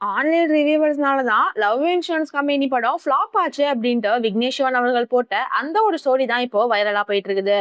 Online ரிவ்யூவர்ஸ்னால தான் love insurance company படம் flop ஆச்சு அப்படின்ட்டு விக்னேஷ்வன் அவர்கள் போட்ட அந்த ஒரு ஸ்டோரி தான் இப்போ வைரலா போயிட்டு இருக்குது.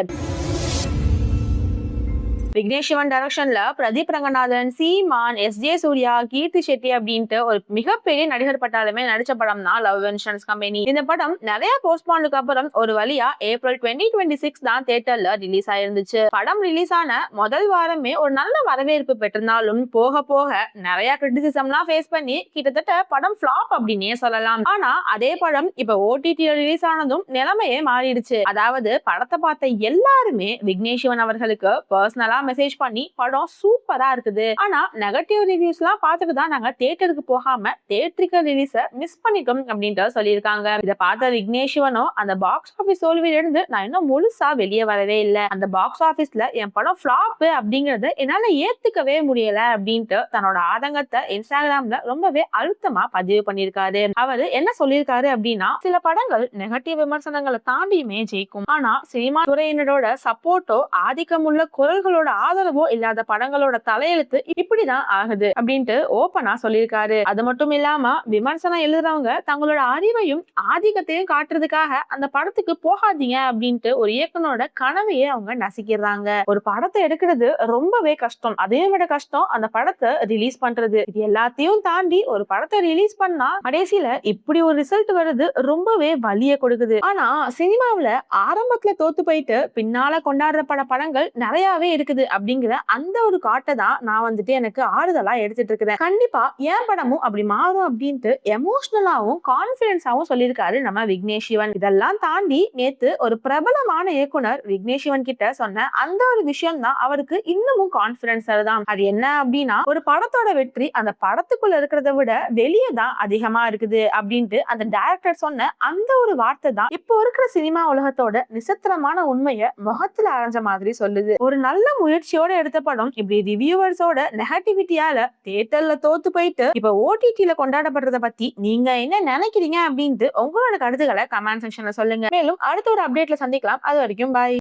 விக்னேஷ் சிவன் டைரக்ஷன்ல பிரதீப் ரங்கநாதன், சீமான், எஸ்.ஜே. சூர்யா, கீர்த்தி ஷெட்டி அப்படின்ட்டு ஒரு மிகப்பெரிய நடிகர் பட்டாலுமே நடிச்ச படம் தான் லவ் இன்சூரன்ஸ் கம்பெனி. இந்த படம் நிறைய போஸ்ட்பானுக்கு அப்புறம் ஒரு வழியா ஏப்ரல் 2026 தான் தியேட்டர்ல ரிலீஸ் ஆயிருந்துச்சு. படம் ரிலீஸ் ஆன முதல் வாரமே ஒரு நல்ல வரவேற்பு பெற்றிருந்தாலும் போக போக நிறைய கிரிட்டிசிசம்லாம் ஃபேஸ் பண்ணி கிட்டத்தட்ட படம் ஃபிளாப் அப்படின்னே சொல்லலாம். ஆனா அதே படம் இப்ப ஓடிடி ரிலீஸ் ஆனதும் நிலைமையே மாறிடுச்சு. அதாவது படத்தை பார்த்த எல்லாருமே விக்னேஷ் சிவன் அவர்களுக்கு பர்சனலா மெசேஜ் பண்ணி படம் சூப்பரா இருக்குது, ஆனா நெகட்டிவ் ரிவ்யூஸ் எல்லாம் பார்த்துட்டு தான் நாங்க தியேட்டருக்கு போகாம தியேட்டரிக்கல் ரிலீஸ மிஸ் பண்ணிட்டோம் அப்படின்ட்டு சொல்லியிருக்காங்க. இதை பார்த்த விக்னேஷ் சிவனும் அந்த பாக்ஸ் ஆபீஸ் தோல்வியில இருந்து நான் இன்னும் முழுசா வெளியே வரவே இல்லை, அந்த பாக்ஸ் ஆபீஸ்ல என் படம் ஃபிளாப் அப்படிங்கறது என்னால ஏத்துக்கவே முடியல அப்படின்ட்டு தன்னோட ஆதங்கத்தை இன்ஸ்டாகிராம்ல ரொம்பவே அழுத்தமா பதிவு பண்ணியிருக்காரு. அவரு என்ன சொல்லியிருக்காரு அப்படின்னா, சில படங்கள் நெகட்டிவ் விமர்சனங்களை தாண்டியுமே ஜெயிக்கும், ஆனா சினிமா துறையினரோட சப்போர்ட்டோ ஆதிக்கமுள்ள குரல்களோட ஆதரவோ இல்லாத படங்களோட தலையெழுத்து இப்படிதான் ஆகுது அப்படின்ட்டு ஓப்பனா சொல்லியிருக்காரு. அது மட்டும் இல்லாம விமர்சனம் எழுதுறவங்க தங்களோட அறிவையும் ஆதிக்கத்தையும் காட்டுறதுக்காக அந்த படத்துக்கு போகாதீங்க அப்படின்ட்டு ஒரு இயக்குனரோட கனவையே அவங்க நசிக்கிறாங்க. ஒரு படத்தை எடுக்கிறது ரொம்பவே கஷ்டம், அதையும் விட கஷ்டம் அந்த படத்தை ரிலீஸ் பண்றது. இது எல்லாத்தையும் தாண்டி ஒரு படத்தை ரிலீஸ் பண்ணா கடைசியில இப்படி ஒரு ரிசல்ட் வருது ரொம்பவே வலிய கொடுக்குது. ஆனா சினிமாவுல ஆரம்பத்துல தோத்து போயிட்டு பின்னால கொண்டாடுற படங்கள் நிறையவே இருக்குது அப்படிங்கிற அந்த ஒரு காட்டை தான் நான் எனக்கு ஆறுதலா எடுத்துட்டு இருக்கிறேன். கண்டிப்பா என் படமும் அப்படி மாறும் அப்படின்ட்டு எமோஷனலாவும் கான்பிடன்ஸாவும் சொல்லியிருக்காரு நம்ம விக்னேஷ் சிவன். இதெல்லாம் தாண்டி நேத்து ஒரு பிரபலமான இயக்குனர் விக்னேஷ் சிவன் கிட்ட சொன்ன அந்த ஒரு விஷயம் தான் அவருக்கு இன்னமும் கான்பிடன்ஸ் தான். அது என்ன அப்படின்னா, ஒரு படத்தோட வெற்றி அந்த படத்துக்குள்ள இருக்கிறத விட வெளியே தான் அதிகமா இருக்குது அப்படின்ட்டு அந்த டைரக்டர் சொன்ன அந்த ஒரு வார்த்தை தான் இப்போ இருக்கிற சினிமா உலகத்தோட நிசத்திரமான உண்மையை முகத்துல அரைஞ்ச மாதிரி சொல்லுது. ஒரு நல்ல முயற்சியோட எடுத்த படம் இப்படி ரிவ்யூவர்ஸோட நெகட்டிவிட்டியால தியேட்டர்ல தோத்து போயிட்டு இப்ப ஓடிடில கொண்டாடப்படுறத பத்தி நீங்க என்ன நினைக்கிறீங்க அப்படின்ட்டு உங்களோட கருத்துக்களை கமெண்ட் செக்ஷன்ல சொல்லுங்க. மேலும் அடுத்த ஒரு அப்டேட்ல சந்திக்கலாம். அது வரைக்கும் பாய்.